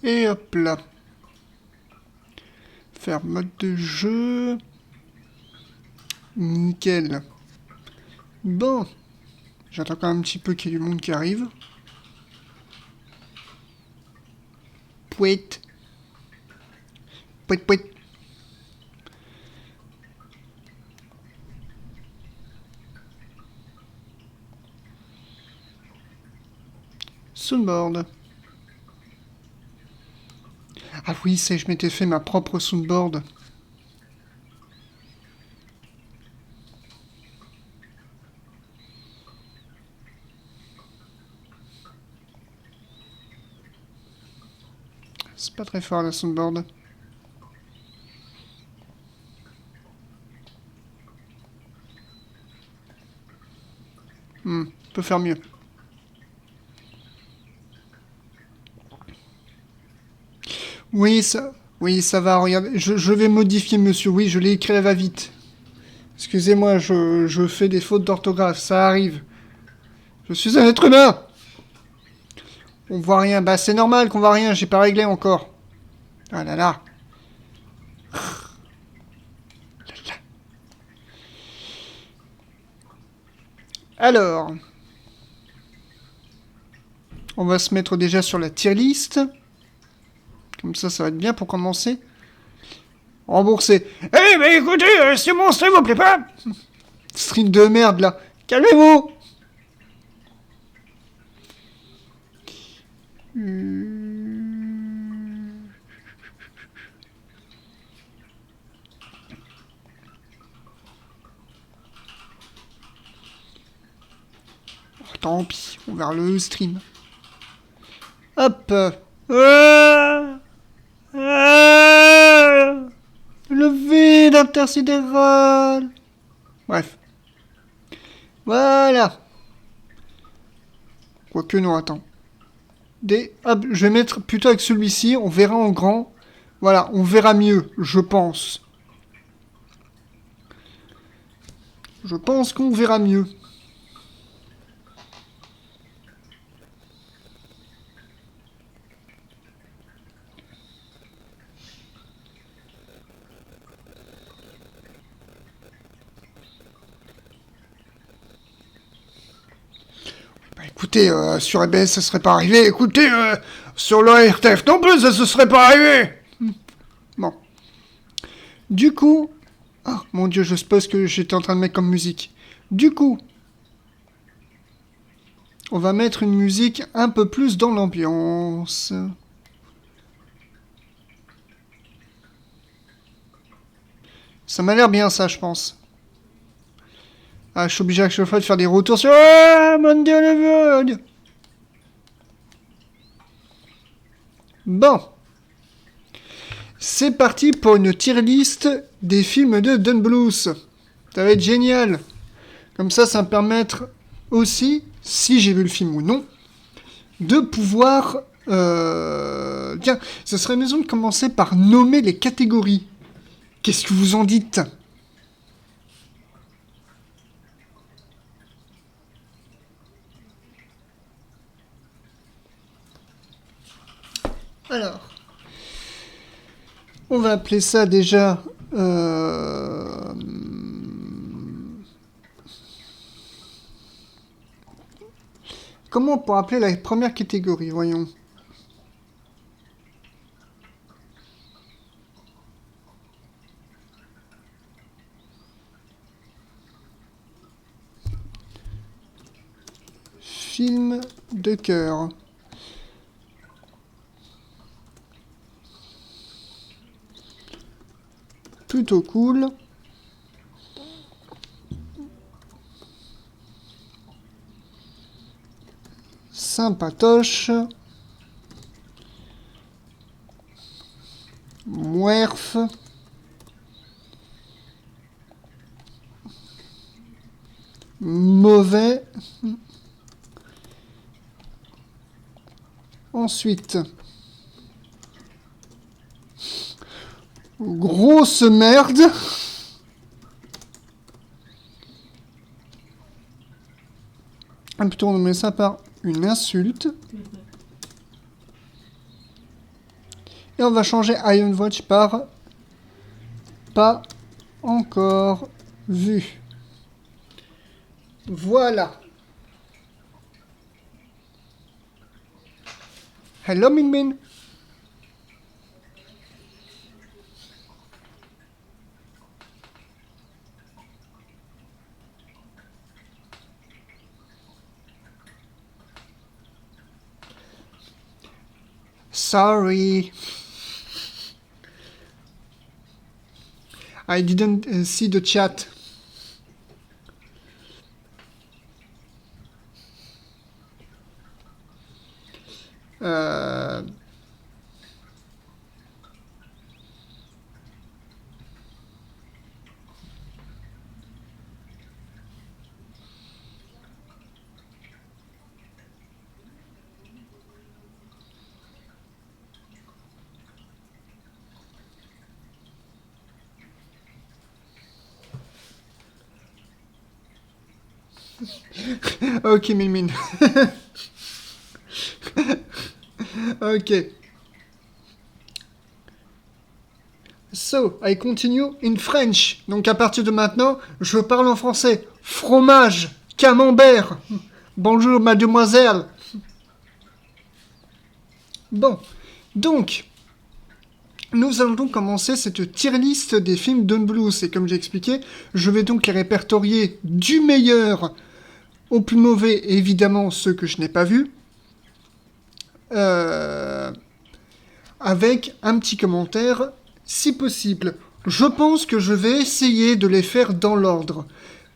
Et hop là. Faire mode de jeu. Nickel. Bon. J'attends quand même un petit peu qu'il y ait du monde qui arrive. Pouet. Pouet, pouet. Soundboard. Ah oui, je m'étais fait ma propre soundboard. C'est pas très fort la soundboard. Peut faire mieux. Oui, ça va, regardez. Je vais modifier, monsieur. Oui, je l'ai écrit à va-vite. Excusez-moi, je fais des fautes d'orthographe, ça arrive. Je suis un être humain. On voit rien. Bah, c'est normal qu'on voit rien, j'ai pas réglé encore. Ah là là. Alors, on va se mettre déjà sur la tier list. Comme ça va être bien pour commencer. Rembourser. Eh, mais écoutez, c'est mon stream vous plaît pas. Stream de merde, là. Calmez-vous. Oh, tant pis, on verra le stream. Hop. Le vide intersidéral. Bref. Voilà. Quoique non, attends. Hop, je vais mettre plutôt avec celui-ci, on verra en grand. Voilà, on verra mieux, je pense. Je pense qu'on verra mieux. Bah écoutez, sur EBS ça serait pas arrivé. Écoutez, sur le RTF non plus ça se serait pas arrivé. Bon. Du coup... Oh mon dieu, je suppose que j'étais en train de mettre comme musique. Du coup... On va mettre une musique un peu plus dans l'ambiance. Ça m'a l'air bien ça, je pense. Ah, je suis obligé à chaque fois de faire des retours sur... Ah, mon dieu, le vide. Bon. C'est parti pour une tier list des films de Don Bluth. Ça va être génial. Comme ça me permettre aussi, si j'ai vu le film ou non, de pouvoir... Tiens, ce serait maison de commencer par nommer les catégories. Qu'est-ce que vous en dites ? Alors, on va appeler ça déjà... Comment on pourrait appeler la première catégorie, voyons. Film de cœur. Plutôt cool. Sympatoche. Mouerf. Mauvais. Ensuite, grosse merde. Plutôt on met ça par une insulte. Et on va changer I haven't watched par pas encore vu. Voilà. Hello Min Min. Sorry. I didn't see the chat. Ok, Min Min. Ok. So, I continue in French. Donc à partir de maintenant, je parle en français. Fromage, camembert. Bonjour, mademoiselle. Bon, donc, nous allons donc commencer cette tier list des films Don Bluth. Et comme j'ai expliqué, je vais donc les répertorier du meilleur au plus mauvais, évidemment ceux que je n'ai pas vus. Avec un petit commentaire, si possible. Je pense que je vais essayer de les faire dans l'ordre.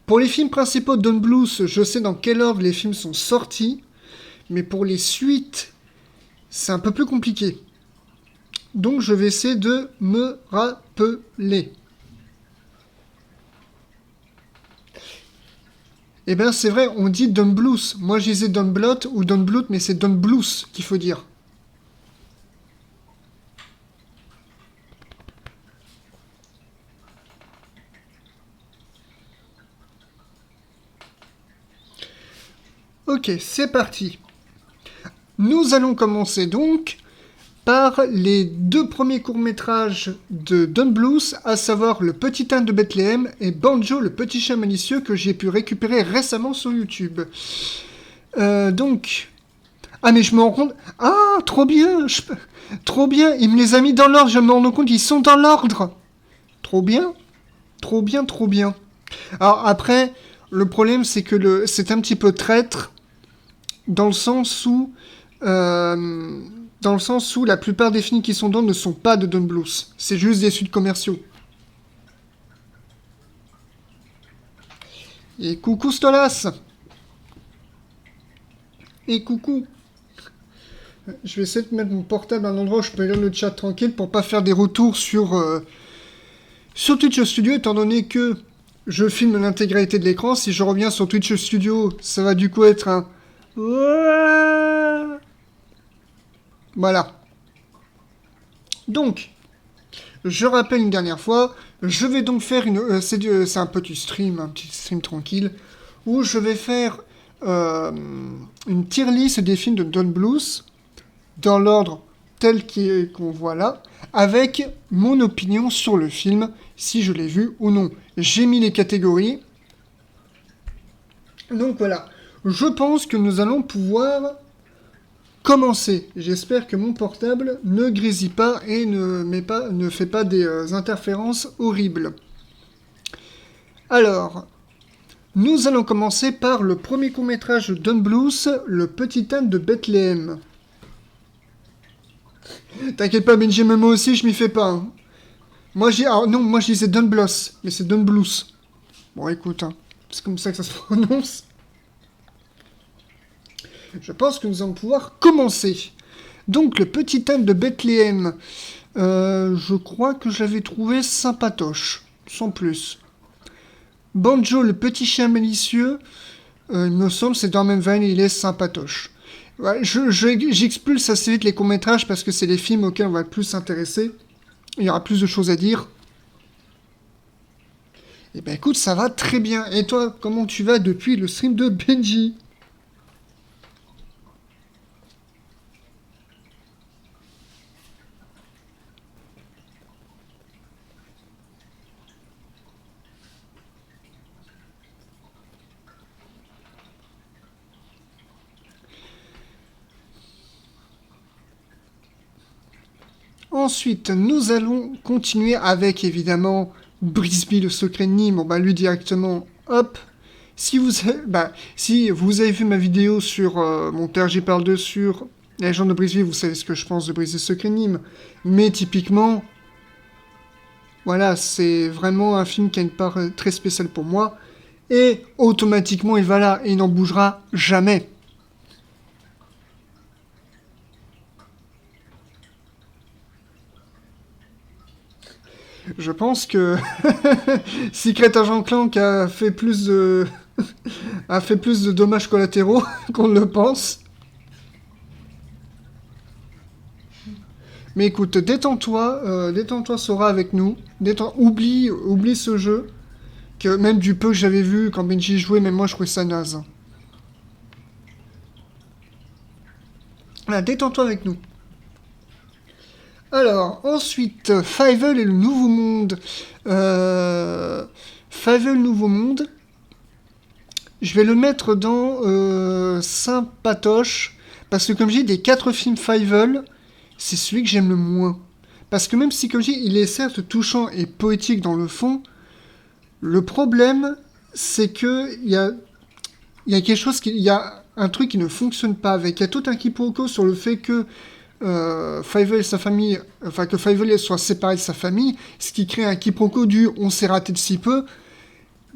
Pour les films principaux de Don Bluth, je sais dans quel ordre les films sont sortis, mais pour les suites, c'est un peu plus compliqué. Donc je vais essayer de me rappeler. Eh bien c'est vrai, on dit Don Bluth. Moi je disais Don Bluth ou Don Bluth, mais c'est Don Bluth qu'il faut dire. Ok, c'est parti. Nous allons commencer donc par les deux premiers courts-métrages de Don Bluth, à savoir Le Petit Âne de Bethléem et Banjo, le petit chien malicieux, que j'ai pu récupérer récemment sur YouTube. Donc... Ah, mais je me rends compte... Ah, trop bien Trop bien, il me les a mis dans l'ordre, je me rends compte, ils sont dans l'ordre. Trop bien. Trop bien, trop bien. Alors après, le problème, c'est que c'est un petit peu traître, dans le sens où la plupart des films qui sont dedans ne sont pas de Don Bluth. C'est juste des suites commerciaux. Et coucou Stolas. Et coucou. Je vais essayer de mettre mon portable à un endroit où je peux lire le chat tranquille pour pas faire des retours sur Twitch Studio, étant donné que je filme l'intégralité de l'écran. Si je reviens sur Twitch Studio, ça va du coup être un... Voilà. Donc, je rappelle une dernière fois, je vais donc faire c'est un petit stream tranquille, où je vais faire une tier list des films de Don Bluth, dans l'ordre tel qu'on voit là, avec mon opinion sur le film, si je l'ai vu ou non. J'ai mis les catégories. Donc voilà, je pense que nous allons pouvoir commencer. J'espère que mon portable ne grésille pas et ne fait pas des interférences horribles. Alors, nous allons commencer par le premier court-métrage de Don Bluth, Le Petit Âne de Bethléem. T'inquiète pas, Benji, moi aussi, je m'y fais pas. Hein. Moi, je disais Don Bluth, mais c'est Don Bluth. Bon, écoute, hein, c'est comme ça que ça se prononce. Je pense que nous allons pouvoir commencer. Donc, Le Petit Âne de Bethléem. Je crois que je l'avais trouvé sympatoche, sans plus. Banjo, le petit chien malicieux, il me semble, c'est dans la même veine, il est sympatoche. Ouais, j'expulse assez vite les courts-métrages parce que c'est les films auxquels on va le plus s'intéresser. Il y aura plus de choses à dire. Eh ben écoute, ça va très bien. Et toi, comment tu vas depuis le stream de Benji ? Ensuite, nous allons continuer avec, évidemment, Brisby, le secret de Nîmes. Bon, bah, lui, directement, hop. Si vous avez vu ma vidéo sur mon TRJ parle sur la légende de Brisby, vous savez ce que je pense de Brisby, le secret de Nîmes. Mais typiquement, voilà, c'est vraiment un film qui a une part très spéciale pour moi. Et automatiquement, il va là et il n'en bougera jamais. Je pense que Secret Agent Clank a fait plus de a fait plus de dommages collatéraux qu'on ne le pense. Mais écoute, détends-toi Sora avec nous. Oublie ce jeu. Que même du peu que j'avais vu quand Benji jouait, même moi je trouvais ça naze. Voilà, détends-toi avec nous. Alors, ensuite, Fievel et le Nouveau Monde. Fievel, Nouveau Monde. Je vais le mettre dans Sympatoche. Parce que comme j'ai des 4 films Fievel, c'est celui que j'aime le moins. Parce que même si, comme je dis, il est certes touchant et poétique dans le fond, le problème, c'est que il y a quelque chose il y a un truc qui ne fonctionne pas avec. Il y a tout un quiproquo sur le fait que Fievel et sa famille, enfin que Fievel soit séparé de sa famille, ce qui crée un quiproquo du on s'est raté de si peu.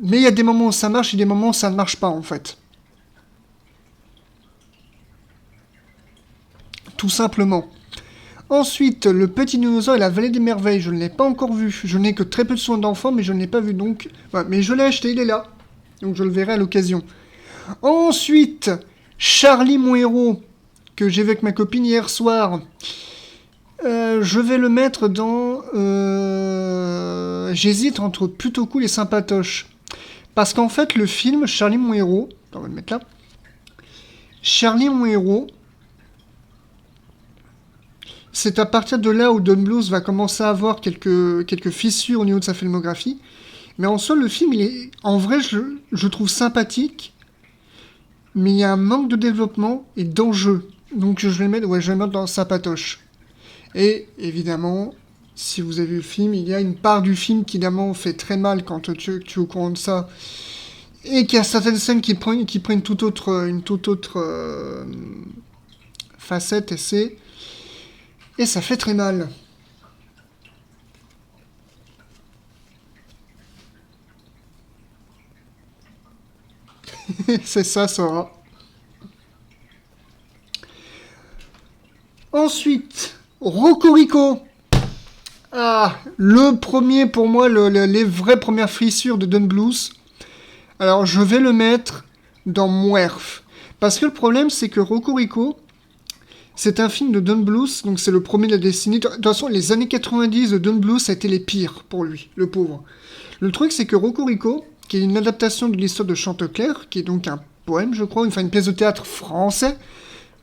Mais il y a des moments où ça marche et des moments où ça ne marche pas en fait. Tout simplement. Ensuite, Le Petit Dinosaure et la Vallée des Merveilles, je ne l'ai pas encore vu. Je n'ai que très peu de soins d'enfant, mais je ne l'ai pas vu donc. Voilà. Mais je l'ai acheté, il est là. Donc je le verrai à l'occasion. Ensuite, Charlie, mon héros, que j'ai vu avec ma copine hier soir. Je vais le mettre dans... J'hésite entre Plutôt Cool et Sympatoche. Parce qu'en fait, le film Charlie, mon héros... On va le mettre là. Charlie, mon héros... C'est à partir de là où Don Bluth va commencer à avoir quelques fissures au niveau de sa filmographie. Mais en soi, le film, il est... En vrai, je trouve sympathique. Mais il y a un manque de développement et d'enjeu. Donc je vais le mettre dans Sympatoche. Et évidemment, si vous avez vu le film, il y a une part du film qui évidemment fait très mal quand tu es au courant de ça. Et qu'il y a certaines scènes qui prennent une toute autre facette et ça fait très mal. C'est ça, Sora. Ensuite, Rocco. Ah, le premier pour moi, les vraies premières frissures de Don Bluth. Alors, je vais le mettre dans Mwerf. Parce que le problème, c'est que Rocco, c'est un film de Don Bluth, donc c'est le premier de la décennie. De toute façon, les années 90 de Don Bluth, ça a été les pires pour lui, le pauvre. Le truc, c'est que Rocco, qui est une adaptation de l'histoire de Chantecler, qui est donc un poème, je crois, une pièce de théâtre français,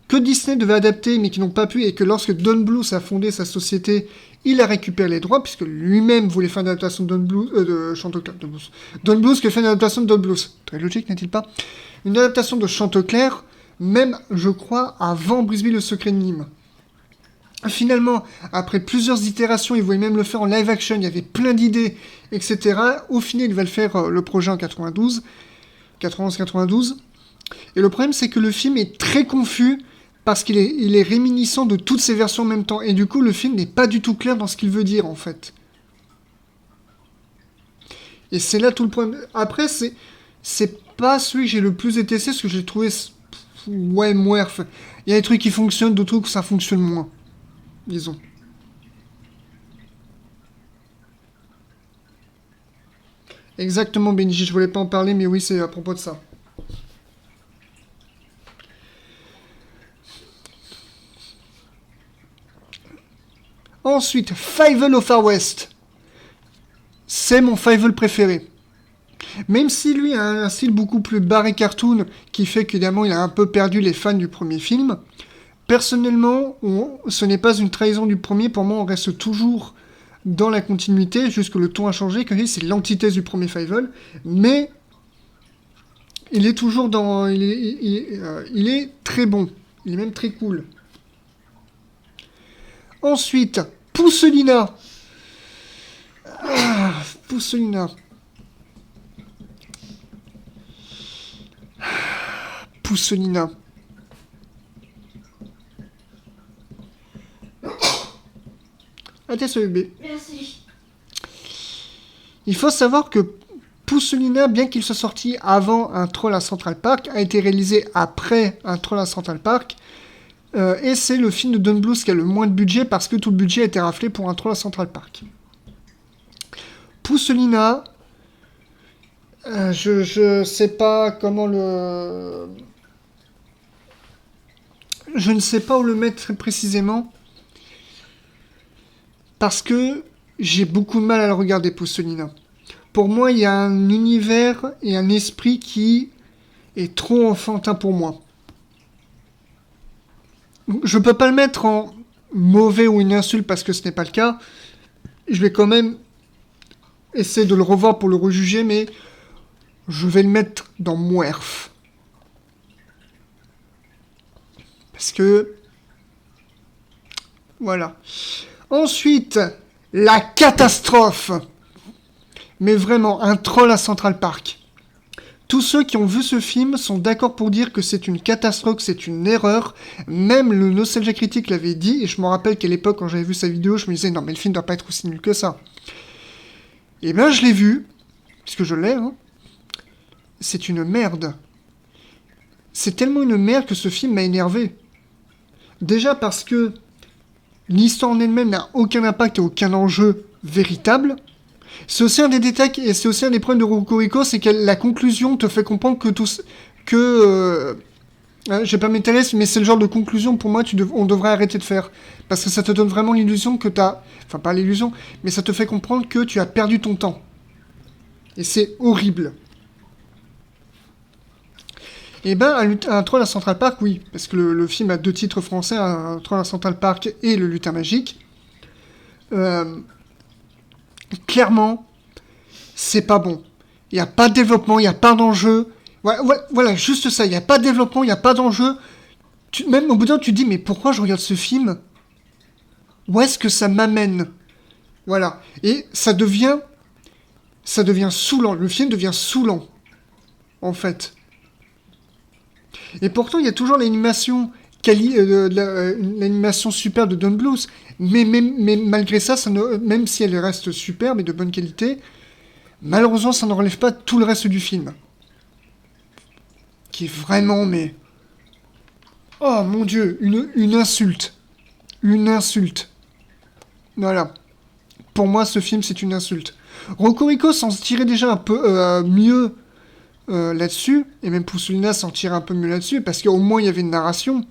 que Disney devait adapter, mais qui n'ont pas pu, et que lorsque Don Bluth a fondé sa société, il a récupéré les droits, puisque lui-même voulait faire une adaptation de de Chantecler. Don Bluth qui a fait une adaptation de Don Bluth. Très logique, n'est-il pas? Une adaptation de Chantecler, même, je crois, avant Brisby, le secret de Nîmes. Finalement, après plusieurs itérations, il voulait même le faire en live action, il y avait plein d'idées, etc. Au final, il va le faire, le projet en 91-92. Et le problème, c'est que le film est très confus, parce qu'il est réminiscent de toutes ces versions en même temps. Et du coup, le film n'est pas du tout clair dans ce qu'il veut dire, en fait. Et c'est là tout le problème. Après, c'est pas celui que j'ai le plus détesté, parce que j'ai trouvé... Ouais, mouerf. Il y a des trucs qui fonctionnent, d'autres trucs où ça fonctionne moins. Disons. Exactement, Benji, je voulais pas en parler, mais oui, c'est à propos de ça. Ensuite, Fievel au Far West. C'est mon Fievel préféré. Même si lui a un style beaucoup plus barré cartoon, qui fait qu'évidemment il a un peu perdu les fans du premier film, personnellement, ce n'est pas une trahison du premier, pour moi on reste toujours dans la continuité, juste que le ton a changé, que c'est l'antithèse du premier Fievel, mais il est toujours dans... il est très bon, il est même très cool. Ensuite, Pousselina. Pousselina. Pousselina. Attention, bébé. Merci. Il faut savoir que Pousselina, bien qu'il soit sorti avant un troll à Central Park, a été réalisé après un troll à Central Park. Et c'est le film de Don Bluth qui a le moins de budget parce que tout le budget a été raflé pour un troll à Central Park. Pousselina, je sais pas comment le... Je ne sais pas où le mettre très précisément. Parce que j'ai beaucoup de mal à le regarder, Pousselina. Pour moi, il y a un univers et un esprit qui est trop enfantin pour moi. Je peux pas le mettre en mauvais ou une insulte parce que ce n'est pas le cas. Je vais quand même essayer de le revoir pour le rejuger, mais je vais le mettre dans Mouerf. Parce que... Voilà. Ensuite, la catastrophe. Mais vraiment, un troll à Central Park. Tous ceux qui ont vu ce film sont d'accord pour dire que c'est une catastrophe, que c'est une erreur. Même le Nostalgia Critique l'avait dit, et je me rappelle qu'à l'époque, quand j'avais vu sa vidéo, je me disais, non mais le film doit pas être aussi nul que ça. Et bien, je l'ai vu, puisque je l'ai, hein. C'est une merde. C'est tellement une merde que ce film m'a énervé. Déjà parce que l'histoire en elle-même n'a aucun impact et aucun enjeu véritable. C'est aussi un des détails, et c'est aussi un des problèmes de Cocorico, c'est que la conclusion te fait comprendre j'ai pas métalès, mais c'est le genre de conclusion pour moi on devrait arrêter de faire. Parce que ça te donne vraiment l'illusion que t'as... Enfin, pas l'illusion, mais ça te fait comprendre que tu as perdu ton temps. Et c'est horrible. Et ben, un troll à Central Park, oui. Parce que le film a 2 titres français, un troll à Central Park et le lutin magique. Clairement, c'est pas bon. Il n'y a pas de développement, il n'y a pas d'enjeu. Voilà, juste ça. Il n'y a pas de développement, il n'y a pas d'enjeu. Même au bout d'un moment, tu te dis, mais pourquoi je regarde ce film ? Où est-ce que ça m'amène ? Voilà. Et ça devient saoulant. Le film devient saoulant, en fait. Et pourtant, il y a toujours l'animation l'animation superbe de Don Bluth. Mais malgré ça, même si elle reste superbe et de bonne qualité, malheureusement, ça ne relève pas tout le reste du film. Qui est vraiment, mais... Oh mon Dieu, une insulte. Une insulte. Voilà. Pour moi, ce film, c'est une insulte. Cocorico s'en tirait déjà un peu mieux là-dessus, et même Pousselina s'en tirait un peu mieux là-dessus, parce qu'au moins, il y avait une narration.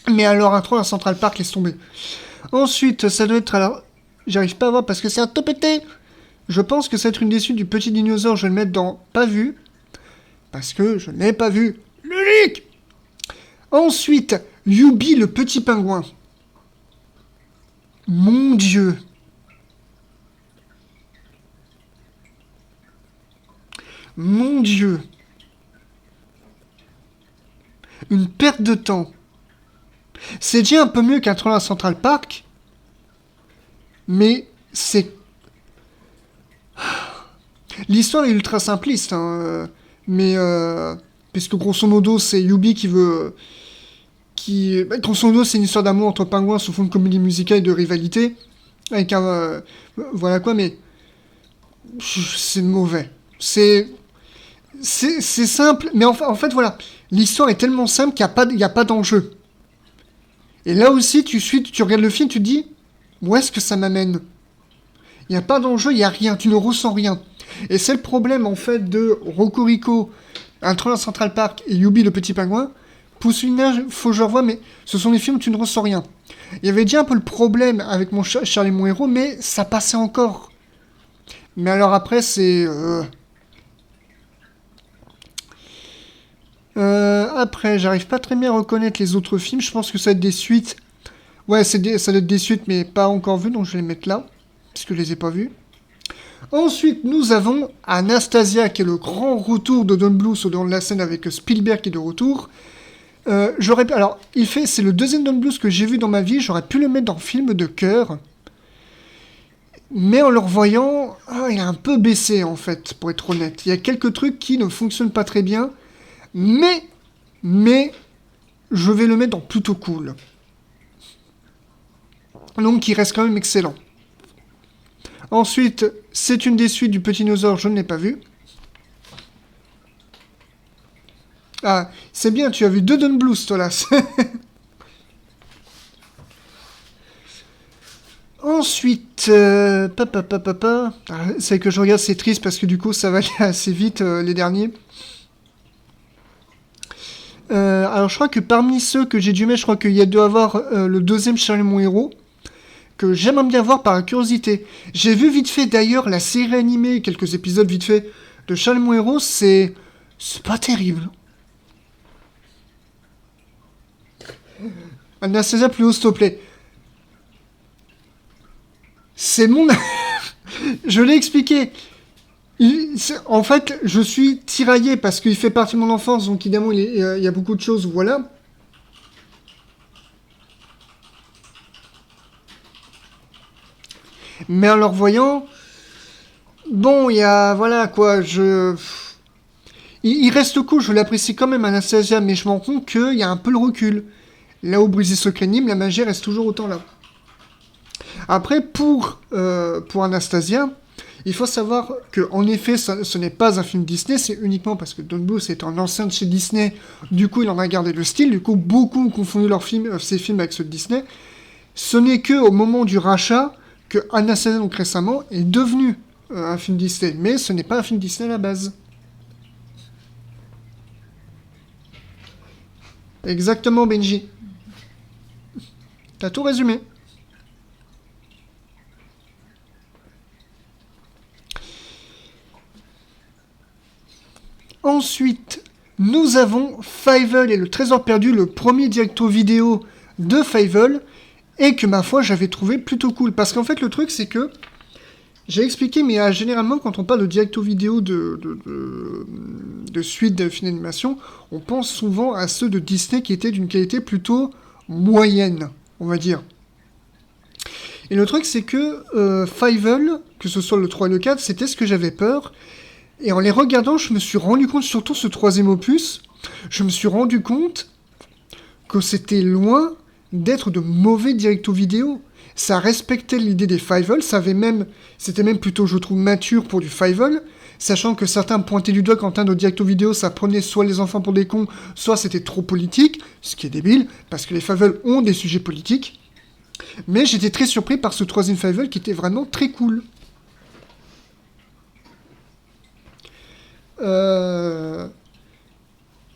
Mais alors, un troll à Central Park, laisse tomber. Ensuite, ça doit être... Alors, j'arrive pas à voir parce que c'est un topété. Je pense que ça va être une des suites du Petit Dinosaure. Je vais le mettre dans pas vu. Parce que je n'ai pas vu. Lulique. Ensuite, Yubi le petit pingouin. Mon Dieu. Mon Dieu. Une perte de temps. C'est déjà un peu mieux qu'un troll à Central Park. Mais c'est... L'histoire est ultra simpliste, hein, mais puisque grosso modo c'est Yubi grosso modo c'est une histoire d'amour entre pingouins sous fond de comédie musicale et de rivalité, avec un... voilà quoi, mais... C'est mauvais. C'est simple, mais en fait voilà, l'histoire est tellement simple qu'il n'y a pas d'enjeu. Et là aussi, tu regardes le film, tu te dis, où est-ce que ça m'amène ? Il n'y a pas d'enjeu, il n'y a rien, tu ne ressens rien. Et c'est le problème, en fait, de Cocorico, un troll à Central Park et Yubi le petit pingouin. Pousselina, faut que je revoie, mais ce sont des films où tu ne ressens rien. Il y avait déjà un peu le problème avec mon Charlie mon héros, mais ça passait encore. Mais alors après, c'est... Après, j'arrive pas très bien à reconnaître les autres films. Je pense que ça va être des suites. Ouais, ça doit être des suites, mais pas encore vues, donc je vais les mettre là, parce que je les ai pas vues. Ensuite, nous avons Anastasia, qui est le grand retour de Don Bluth au devant de la scène avec Spielberg qui est de retour. Alors, c'est le deuxième Don Bluth que j'ai vu dans ma vie. J'aurais pu le mettre dans film de cœur. Mais en le revoyant, il a un peu baissé, en fait, pour être honnête. Il y a quelques trucs qui ne fonctionnent pas très bien. Mais, je vais le mettre dans plutôt cool. Donc, il reste quand même excellent. Ensuite, c'est une des suites du Petit Dinosaure, je ne l'ai pas vu. Ah, c'est bien, tu as vu 2 Don Bluth, toi, là. Ensuite, c'est que je regarde, c'est triste parce que du coup, ça va aller assez vite, les derniers. Alors, je crois que parmi ceux que j'ai dû mettre, je crois qu'il y a dû avoir le deuxième Charlie mon héros, que j'aimerais bien voir par curiosité. J'ai vu vite fait, d'ailleurs, la série animée, quelques épisodes vite fait, de Charlie mon héros, c'est pas terrible. Anastasia, plus haut, s'il te plaît. C'est mon... Je l'ai expliqué. En fait, je suis tiraillé parce qu'il fait partie de mon enfance, donc évidemment, il y a beaucoup de choses, voilà. Mais en le revoyant, bon, il y a... Voilà, quoi, il reste cool, je l'apprécie quand même, Anastasia, mais je me rends compte qu'il y a un peu le recul. Là où Brisé Secret Nîmes, la magie reste toujours autant là. Après, pour Anastasia, il faut savoir que en effet, ce n'est pas un film Disney, c'est uniquement parce que Don Bluth est un ancien de chez Disney, du coup il en a gardé le style, du coup beaucoup ont confondu ces films avec ceux de Disney. Ce n'est que au moment du rachat que Anastasia, donc récemment, est devenu un film Disney, mais ce n'est pas un film Disney à la base. Exactement, Benji. T'as tout résumé. Ensuite, nous avons Fievel et le Trésor perdu, le premier directo vidéo de Fievel, et que ma foi j'avais trouvé plutôt cool. Parce qu'en fait le truc c'est que, j'ai expliqué, mais généralement quand on parle de directo vidéo de suite de films d'animation, on pense souvent à ceux de Disney qui étaient d'une qualité plutôt moyenne, on va dire. Et le truc c'est que Fievel, que ce soit le 3 et le 4, c'était ce que j'avais peur. Et en les regardant, je me suis rendu compte, surtout ce troisième opus, je me suis rendu compte que c'était loin d'être de mauvais directo vidéo. Ça respectait l'idée des Fievel, c'était même plutôt, je trouve, mature pour du Fievel, sachant que certains pointaient du doigt quand un de directo vidéo, ça prenait soit les enfants pour des cons, soit c'était trop politique, ce qui est débile, parce que les Fievel ont des sujets politiques. Mais j'étais très surpris par ce troisième Fievel qui était vraiment très cool.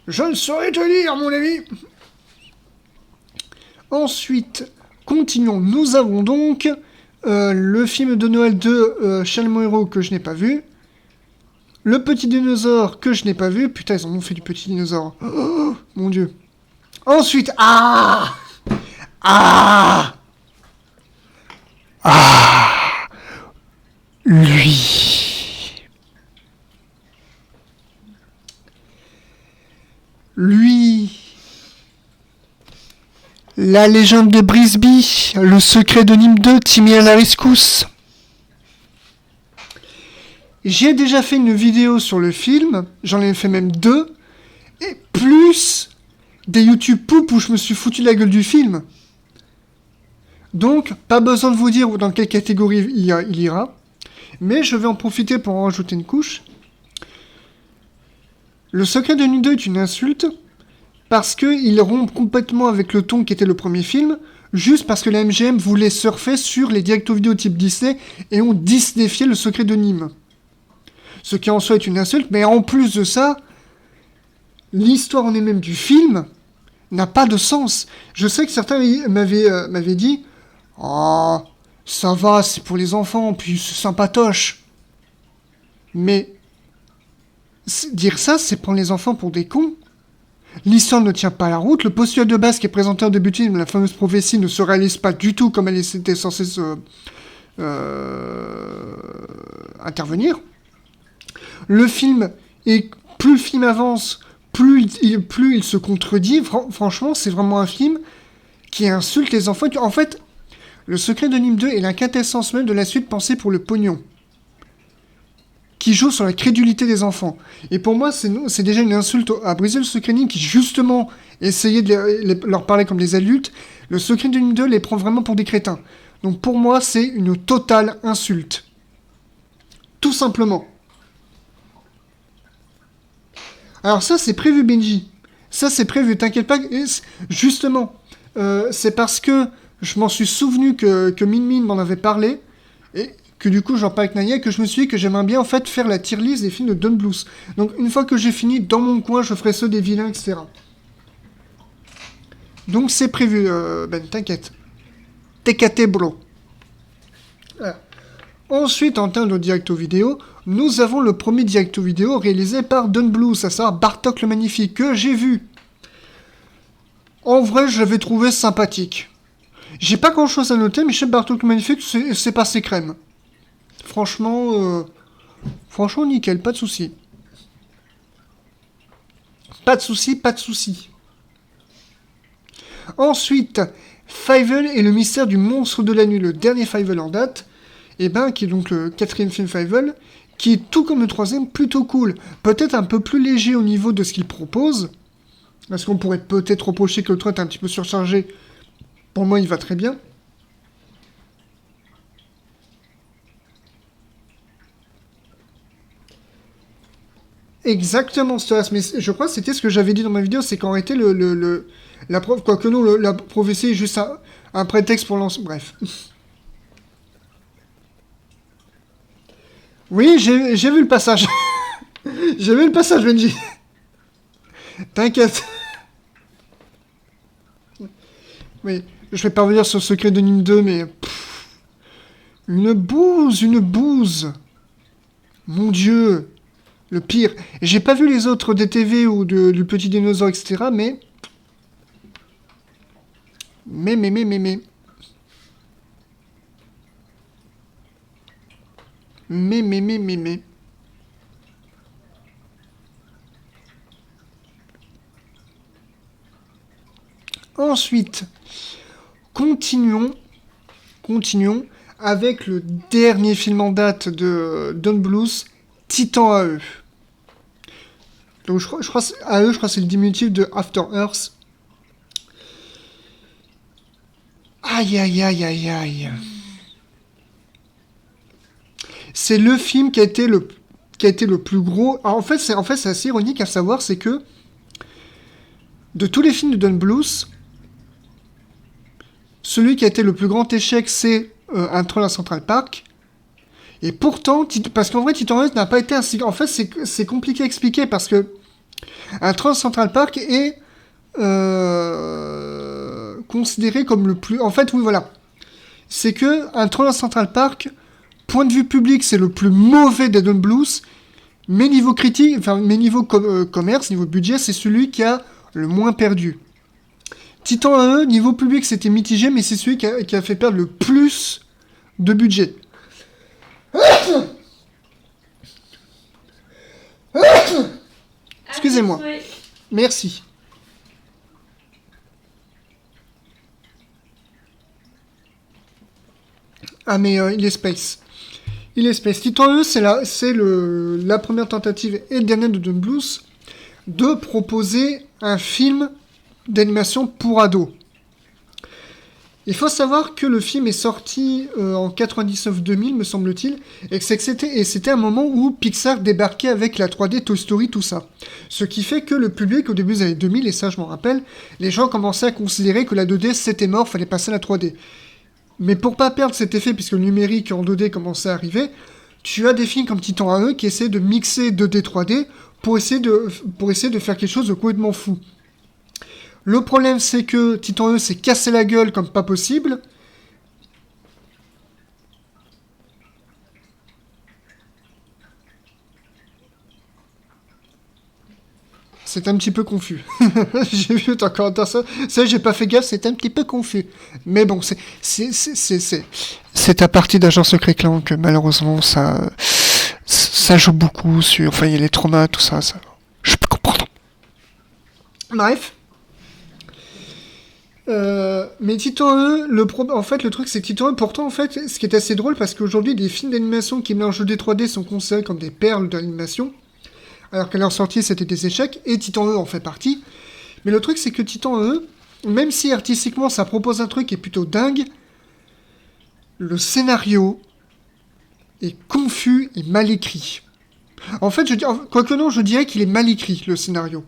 Je ne saurais te dire, mon ami. Ensuite, continuons. Nous avons donc le film de Noël de Charlie mon héros que je n'ai pas vu. Le Petit Dinosaure que je n'ai pas vu. Putain, ils en ont fait du Petit Dinosaure. Oh, mon Dieu. Ensuite, lui. La légende de Brisby, le secret de Nîmes 2, Timmy à la rescousse. J'ai déjà fait une vidéo sur le film, j'en ai fait même 2, et plus des YouTube poop où je me suis foutu la gueule du film. Donc, pas besoin de vous dire dans quelle catégorie il ira, mais je vais en profiter pour en rajouter une couche. Le secret de Nîmes 2 est une insulte, parce qu'il rompt complètement avec le ton qui était le premier film, juste parce que la MGM voulait surfer sur les directo vidéo type Disney et ont disneyfié le secret de Nîmes. Ce qui en soi est une insulte, mais en plus de ça, l'histoire en elle-même du film n'a pas de sens. Je sais que certains m'avaient dit « Oh, ça va, c'est pour les enfants, puis c'est sympatoche. » Mais dire ça, c'est prendre les enfants pour des cons. L'histoire ne tient pas la route, le postulat de base qui est présenté en début de film, la fameuse prophétie, ne se réalise pas du tout comme elle était censée intervenir. Le film, et plus le film avance, plus plus il se contredit. Franchement, c'est vraiment un film qui insulte les enfants. En fait, Le Secret de Nîmes 2 est la quintessence même de la suite pensée pour le pognon, qui joue sur la crédulité des enfants. Et pour moi, c'est déjà une insulte à Briser le Secret de Nîmes, qui justement essayait de leur parler comme des adultes. Le Secret de Nîmes 2 les prend vraiment pour des crétins. Donc pour moi, c'est une totale insulte. Tout simplement. Alors ça, c'est prévu, Benji. Ça, c'est prévu, t'inquiète pas. Justement, c'est parce que je m'en suis souvenu que Min Min m'en avait parlé, et que du coup, j'en parle avec Naya, et que je me suis dit que j'aimerais bien, en fait, faire la tier list des films de Don Bluth. Donc, une fois que j'ai fini, dans mon coin, je ferai ceux des vilains, etc. Donc, c'est prévu, Ben, t'inquiète. TKT, bro. Voilà. Ensuite, en termes de directo vidéo, nous avons le premier directo vidéo réalisé par Don Bluth, à savoir Bartok le Magnifique, que j'ai vu. En vrai, je l'avais trouvé sympathique. J'ai pas grand chose à noter, mais chez Bartok le Magnifique, c'est passé crème. Franchement, nickel, pas de soucis. Pas de soucis, pas de soucis. Ensuite, Fievel et le mystère du monstre de la nuit, le dernier Fievel en date, et ben, qui est donc le 4e film Fievel, qui est tout comme le 3e, plutôt cool. Peut-être un peu plus léger au niveau de ce qu'il propose, parce qu'on pourrait peut-être reprocher que le 3 est un petit peu surchargé. Pour moi, il va très bien. Exactement, Stolas, mais je crois que c'était ce que j'avais dit dans ma vidéo, c'est qu'en réalité, la preuve, quoique non, la prophétie est juste un prétexte pour lancer... Bref. Oui, j'ai vu le passage. J'ai vu le passage, Benji. T'inquiète. Oui, je vais pas revenir sur le Secret de Nîmes 2, mais... Une bouse. Mon Dieu. Le pire. J'ai pas vu les autres DTV ou du Petit Dinosaure, etc., mais... Mais... Ensuite, continuons avec le dernier film en date de Don Bluth, Titan AE. Donc je crois AE, je crois que c'est le diminutif de After Earth. Aïe. C'est le film qui a été le plus gros. Alors, en fait, c'est assez ironique à savoir, c'est que de tous les films de Don Bluth, celui qui a été le plus grand échec, c'est Un troll à Central Park. Et pourtant, parce qu'en vrai, Titan AE n'a pas été ainsi. En fait, c'est compliqué à expliquer parce que Un troll à Central Park est considéré comme le plus. En fait, oui, voilà. C'est que Un troll à Central Park, point de vue public, c'est le plus mauvais des Don Bluth, mais niveau critique, enfin, mais niveau commerce, niveau budget, c'est celui qui a le moins perdu. Titan AE, niveau public, c'était mitigé, mais c'est celui qui a fait perdre le plus de budget. Excusez-moi. Merci. Ah, mais il est space. Titan AE, c'est la première tentative et dernière de Don Bluth de proposer un film d'animation pour ados. Il faut savoir que le film est sorti en 99-2000, me semble-t-il, et c'était un moment où Pixar débarquait avec la 3D, Toy Story, tout ça. Ce qui fait que le public, au début des années 2000, et ça je m'en rappelle, les gens commençaient à considérer que la 2D c'était mort, fallait passer à la 3D. Mais pour pas perdre cet effet, puisque le numérique en 2D commençait à arriver, tu as des films comme Titan AE qui essaient de mixer 2D, 3D pour essayer de faire quelque chose de complètement fou. Le problème, c'est que Titan AE s'est cassé la gueule comme pas possible. C'est un petit peu confus. J'ai vu ton commentaire ça. Ça, j'ai pas fait gaffe, c'est un petit peu confus. Mais bon, c'est ta partie d'Agent Secret Clan que malheureusement, ça joue beaucoup sur... Enfin, il y a les traumas, tout ça. Je peux comprendre. Bref. Mais Titan E, en fait, le truc, c'est que Titan E, pourtant, en fait, ce qui est assez drôle, parce qu'aujourd'hui, les films d'animation qui mélangent 2D 3D sont considérés comme des perles d'animation, alors qu'à leur sortie, c'était des échecs, et Titan E en fait partie. Mais le truc, c'est que Titan E, même si artistiquement, ça propose un truc qui est plutôt dingue, le scénario est confus et mal écrit. En fait, quoique non, je dirais qu'il est mal écrit, le scénario.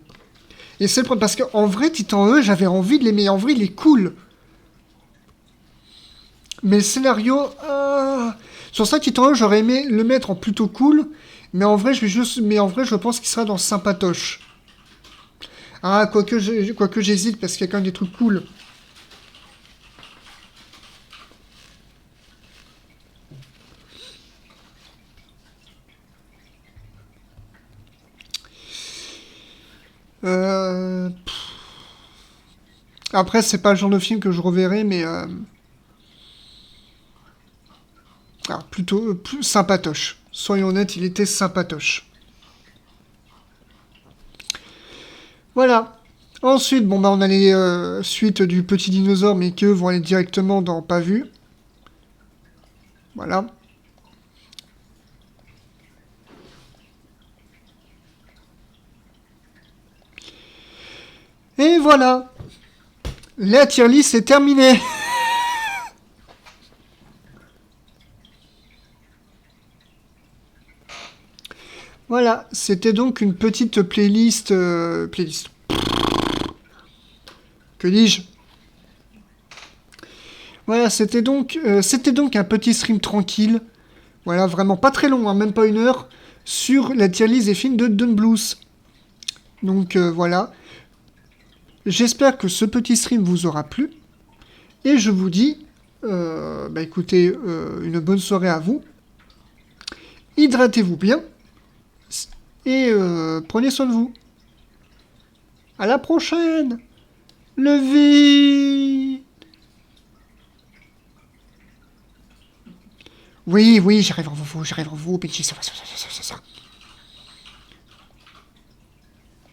Et c'est le problème, parce qu'en vrai, Titan E, j'avais envie de l'aimer. En vrai, il est cool. Mais le scénario... Sur ça, Titan E, j'aurais aimé le mettre en plutôt cool. Mais en vrai, je pense qu'il sera dans sympatoche. Ah, quoique j'hésite, parce qu'il y a quand même des trucs cool. Après, c'est pas le genre de film que je reverrai, mais... Alors, plutôt plus sympatoche. Soyons honnêtes, il était sympatoche. Voilà. Ensuite, bon, bah, on a les suites du Petit Dinosaure, mais qu'eux vont aller directement dans Pas Vu. Voilà. Et voilà. La tier list est terminée. Voilà, c'était donc une petite playlist... playlist. Que dis-je? Voilà, c'était donc un petit stream tranquille. Voilà, vraiment pas très long, hein, même pas 1 heure, sur la tier list des films de Don Bluth. Donc voilà. J'espère que ce petit stream vous aura plu. Et je vous dis, bah écoutez, une bonne soirée à vous. Hydratez-vous bien. Et prenez soin de vous. À la prochaine. Levez. Oui, j'arrive en vous, Benji, ça va.